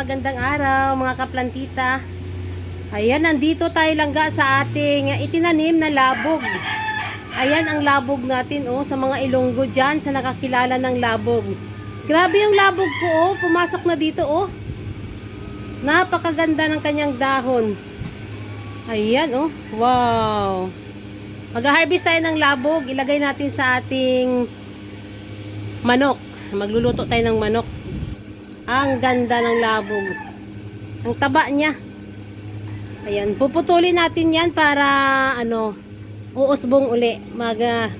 magandang araw mga kaplantita. Ayan, nandito tayo langga sa ating itinanim na labog. Ayan ang labog natin sa mga Ilonggo dyan sa nakakilala ng labog. Grabe yung labog ko pumasok na dito Napakaganda ng kanyang dahon. Ayan wow. Mag-harvest tayo ng labog, ilagay natin sa ating manok. Magluluto tayo ng manok. Ang ganda ng labog. Ang taba niya. Ayan, puputulin natin yan para uusbong uli.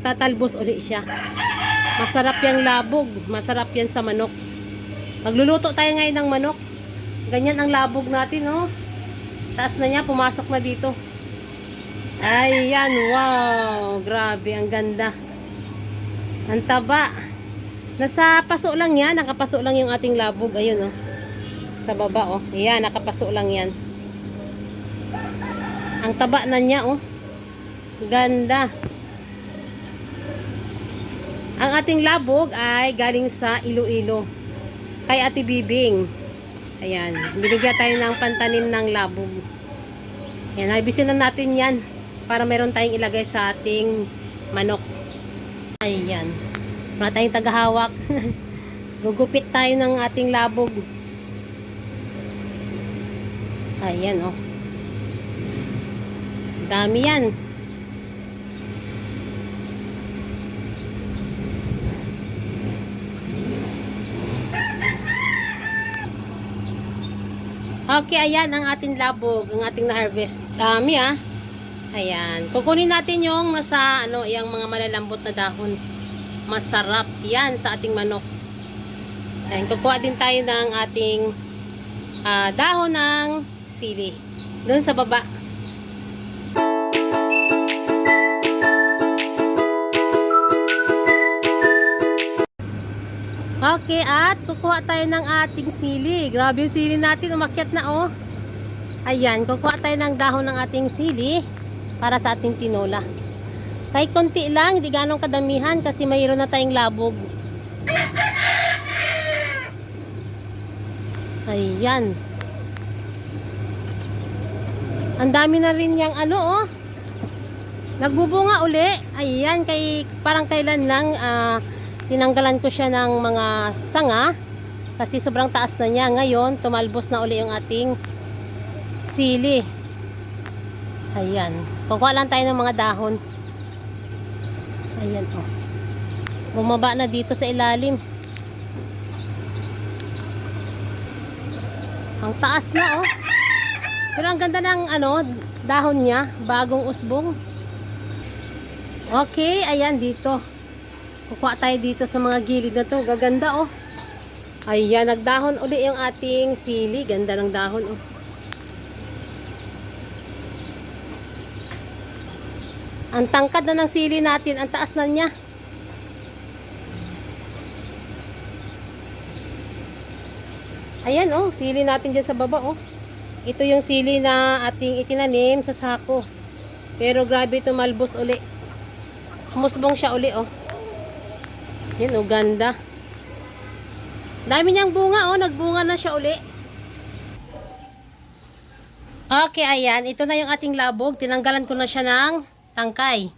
Tatalbos uli siya. Masarap yung labog. Masarap yan sa manok. Magluluto tayo ngayon ng manok. Ganyan ang labog natin, Taas na niya, pumasok na dito. Ayan, wow. Grabe, ang ganda. Ang taba. Nasa paso lang yan. Nakapaso lang yung ating labog. Ayun, sa baba, Ayan, nakapaso lang yan. Ang taba na niya, Ganda. Ang ating labog ay galing sa Iloilo. Kay Ate Bibing. Ayan, binigyan tayo ng pantanim ng labog. Ayan, harvestin na natin yan para meron tayong ilagay sa ating manok. Ayan. Wala tayong tagahawak. Gugupit tayo ng ating labog. Ayan, dami yan. Okay, ayan ang ating labog, ang ating na-harvest. Dami, Ayan. Kukunin natin yung nasa, yung mga malalambot na dahon. Masarap yan sa ating manok. Ayan, kukuha din tayo ng ating dahon ng sili. Doon sa baba. Okay, at kukuha tayo ng ating sili. Grabe yung sili natin, umakyat na Ayan, kukuha tayo ng dahon ng ating sili para sa ating tinola. Kahit konti lang, hindi ganong kadamihan kasi mayroon na tayong labog. Ayan. Ang dami na rin yung nagbubunga uli. Ayan, parang kailan lang tinanggalan ko siya ng mga sanga kasi sobrang taas na niya. Ngayon, tumalbos na uli yung ating sili. Ayan. Kukuha lang tayo ng mga dahon. Ayan, bumaba na dito sa ilalim. Ang taas na, Pero ang ganda ng dahon niya, bagong usbong. Okay, ayan dito. Kukuha tayo dito sa mga gilid na to. Gaganda, Ayan, nagdahon uli yung ating sili. Ganda ng dahon, Ang tangkad na ng sili natin, ang taas na niya. Ayan, sili natin dyan sa baba, Ito yung sili na ating itinanim sa sako. Pero grabe tumalbos uli. Musbong siya uli, Yan, ganda. Dami niyang bunga, nagbunga na siya uli. Okay, ayan. Ito na yung ating labog. Tinanggalan ko na siya ng tangkay.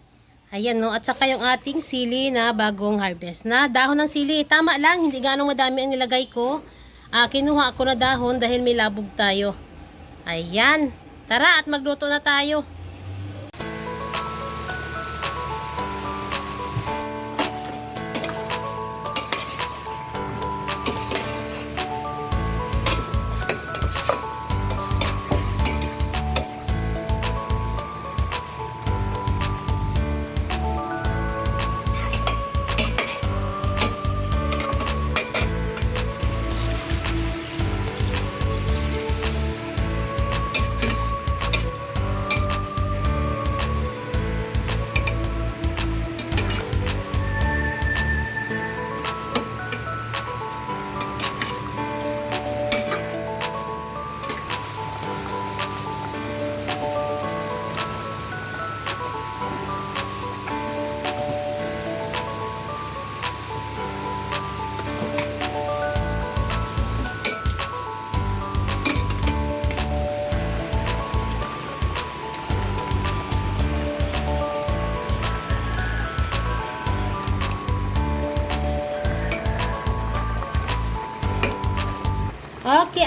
Ayan, At saka yung ating sili na bagong harvest. Na dahon ng sili. Tama lang, hindi ganong madami ang nilagay ko. Kinuha ako na dahon dahil may labog tayo. Ayan. Tara at magluto na tayo.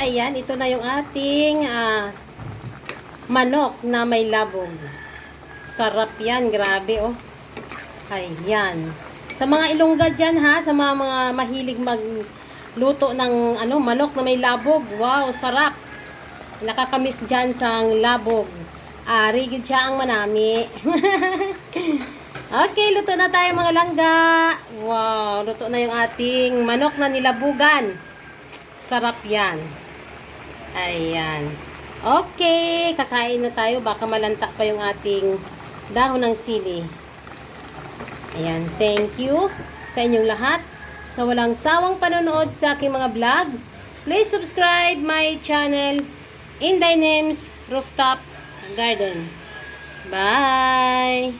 ayan, ito na yung ating manok na may labog. Sarap yan, grabe oh. Ayan. Sa mga Ilongga dyan ha, sa mga mahilig magluto ng manok na may labog. Wow, sarap. Nakakamiss dyan sa labog. Rigid siya ang manami. Okay, luto na tayo mga langga. Wow, luto na yung ating manok na nilabugan. Sarap yan. Ayan. Okay, kakain na tayo. Baka malanta pa yung ating dahon ng sili. Ayan, thank you sa inyong lahat. Sa walang sawang panonood sa aking mga vlog. Please subscribe my channel, Inday Names Rooftop Garden. Bye!